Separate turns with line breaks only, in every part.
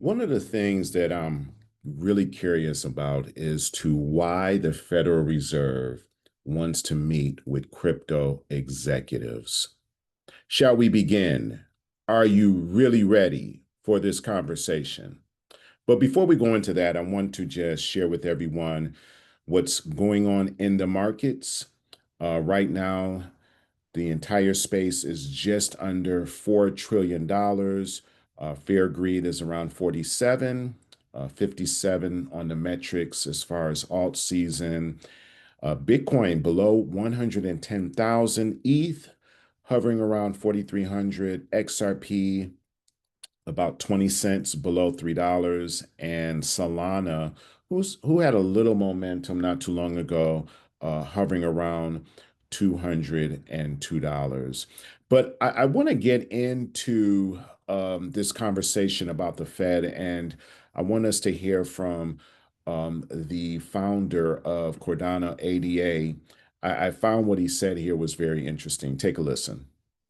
One of the things that I'm really curious about is to why the Federal Reserve wants to meet with crypto executives. Shall we begin? Are you really ready for this conversation? But before we go into that, I want to just share with everyone what's going on in the markets. Right now, the entire space is just under $4 trillion. Fair greed is around 47, 57 on the metrics as far as Altseason. Bitcoin below 110,000, ETH hovering around 4,300, XRP about 20 cents below $3, and Solana, who had a little momentum not too long ago, hovering around $202. But I want to get into this conversation about the Fed, and I want us to hear from the founder of Cordana ADA. I found what he said here was very interesting. Take a listen.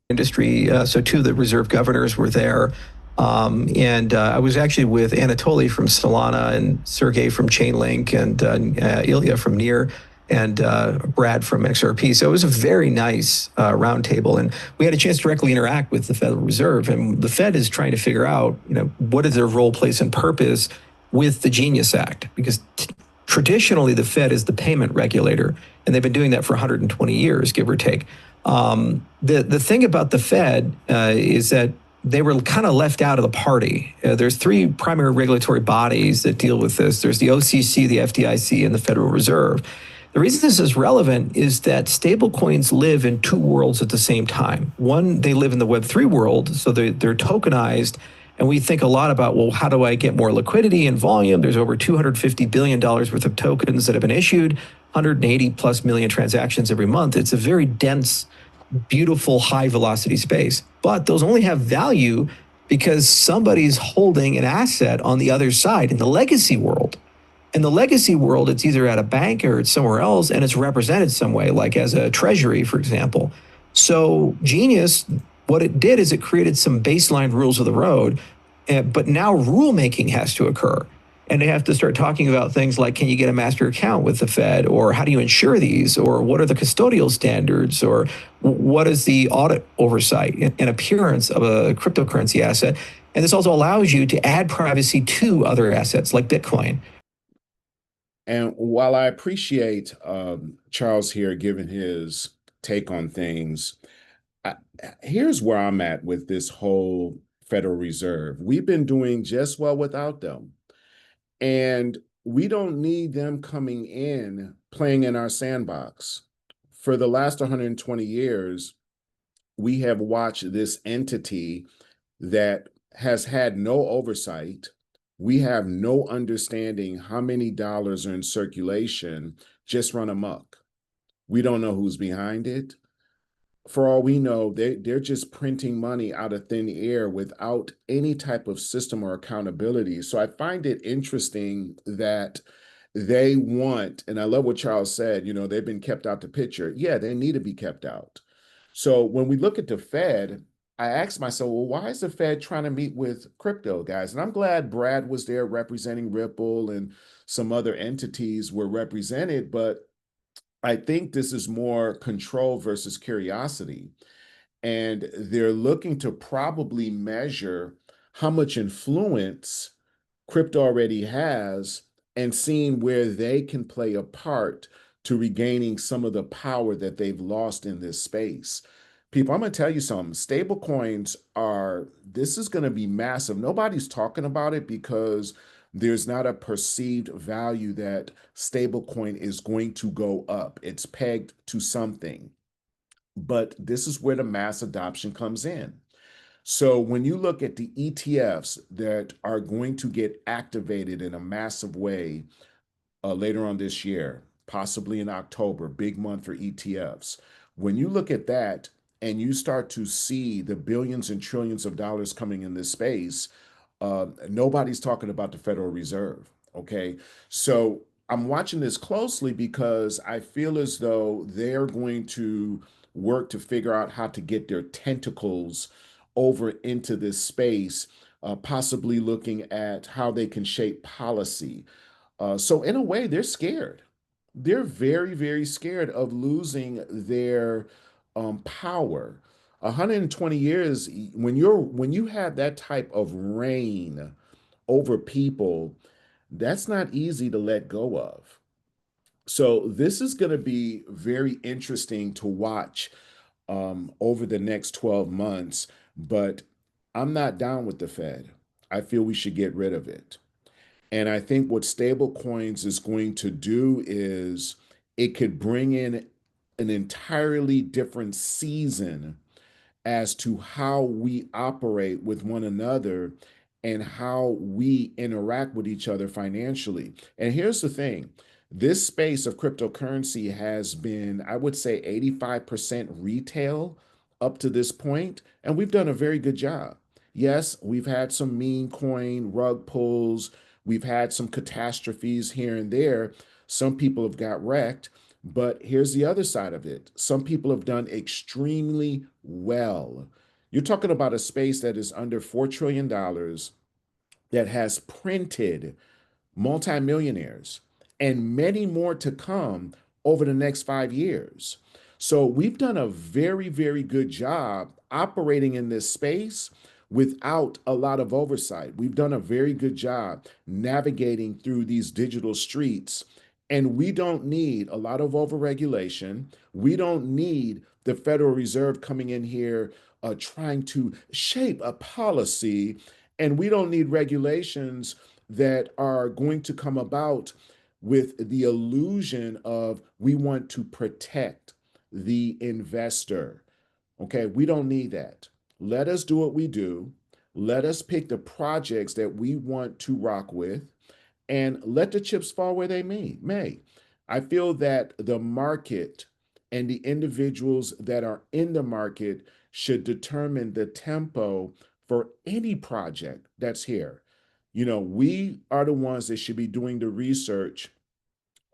Industry. So two of the reserve governors were there. And I was actually with Anatoly from Solana and Sergey from Chainlink and Ilya from Near and Brad from XRP. So it was a very nice roundtable. And we had a chance to directly interact with the Federal Reserve. And the Fed is trying to figure out, what is their role, place, and purpose with the Genius Act? Because traditionally, the Fed is the payment regulator. And they've been doing that for 120 years, give or take. The thing about the Fed is that they were kind of left out of the party. There's three primary regulatory bodies that deal with this. There's the OCC, the FDIC, and the Federal Reserve. The reason this is relevant is that stablecoins live in two worlds at the same time. One, they live in the Web3 world, so they're tokenized. And we think a lot about, well, how do I get more liquidity and volume? There's over $250 billion worth of tokens that have been issued, 180 plus million transactions every month. It's a very dense, beautiful, high velocity space. But those only have value because somebody's holding an asset on the other side in the legacy world. In the legacy world, it's either at a bank or it's somewhere else, and it's represented some way, like as a treasury, for example. So Genius, what it did is it created some baseline rules of the road, but now rulemaking has to occur. And they have to start talking about things like, can you get a master account with the Fed? Or how do you insure these? Or what are the custodial standards? Or what is the audit oversight and appearance of a cryptocurrency asset? And this also allows you to add privacy to other assets like Bitcoin.
And while I appreciate Charles here giving his take on things, I, here's where I'm at with this whole Federal Reserve. We've been doing just well without them. And we don't need them coming in playing in our sandbox. For the last 120 years, we have watched this entity that has had no oversight. We have no understanding how many dollars are in circulation, just run amok. We don't know who's behind it. For all we know, they're just printing money out of thin air without any type of system or accountability. So I find it interesting that they want, and I love what Charles said, they've been kept out the picture. Yeah, they need to be kept out. So when we look at the Fed, I asked myself, well, why is the Fed trying to meet with crypto guys? And I'm glad Brad was there representing Ripple and some other entities were represented, but I think this is more control versus curiosity. And they're looking to probably measure how much influence crypto already has and seeing where they can play a part to regaining some of the power that they've lost in this space. People, I'm going to tell you something. Stable coins this is going to be massive. Nobody's talking about it because there's not a perceived value that stablecoin is going to go up. It's pegged to something. But this is where the mass adoption comes in. So when you look at the ETFs that are going to get activated in a massive way later on this year, possibly in October, big month for ETFs. When you look at that and you start to see the billions and trillions of dollars coming in this space, nobody's talking about the Federal Reserve. Okay. So I'm watching this closely because I feel as though they're going to work to figure out how to get their tentacles over into this space, possibly looking at how they can shape policy. So in a way, they're scared. They're very, very scared of losing their power. 120 years, when you have that type of reign over people, that's not easy to let go of. So this is going to be very interesting to watch over the next 12 months, but I'm not down with the Fed. I feel we should get rid of it. And I think what stable coins is going to do is it could bring in an entirely different season as to how we operate with one another and how we interact with each other financially. And here's the thing, this space of cryptocurrency has been, I would say, 85% retail up to this point, and we've done a very good job. Yes, we've had some meme coin rug pulls, we've had some catastrophes here and there. Some people have got wrecked, but here's the other side of it. Some people have done extremely well. You're talking about a space that is under $4 trillion dollars, that has printed multimillionaires, and many more to come over the next 5 years. So we've done a very, very good job operating in this space without a lot of oversight. We've done a very good job navigating through these digital streets. And we don't need a lot of overregulation. We don't need the Federal Reserve coming in here trying to shape a policy. And we don't need regulations that are going to come about with the illusion of we want to protect the investor. Okay, we don't need that. Let us do what we do. Let us pick the projects that we want to rock with and let the chips fall where they may. I feel that the market and the individuals that are in the market should determine the tempo for any project that's here. You know, we are the ones that should be doing the research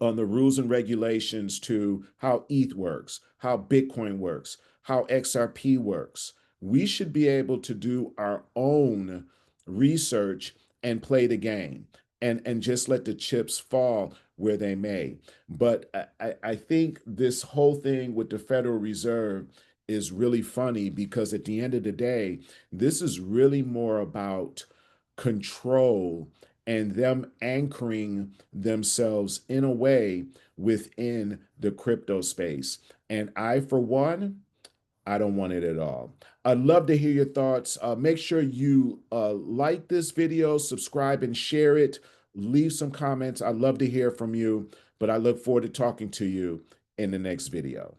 on the rules and regulations to how ETH works, how Bitcoin works, how XRP works. We should be able to do our own research and play the game and just let the chips fall where they may. But I think this whole thing with the Federal Reserve is really funny because at the end of the day, this is really more about control and them anchoring themselves in a way within the crypto space. And I, for one, I don't want it at all. I'd love to hear your thoughts. Make sure you like this video, subscribe, and share it. Leave some comments. I'd love to hear from you, but I look forward to talking to you in the next video.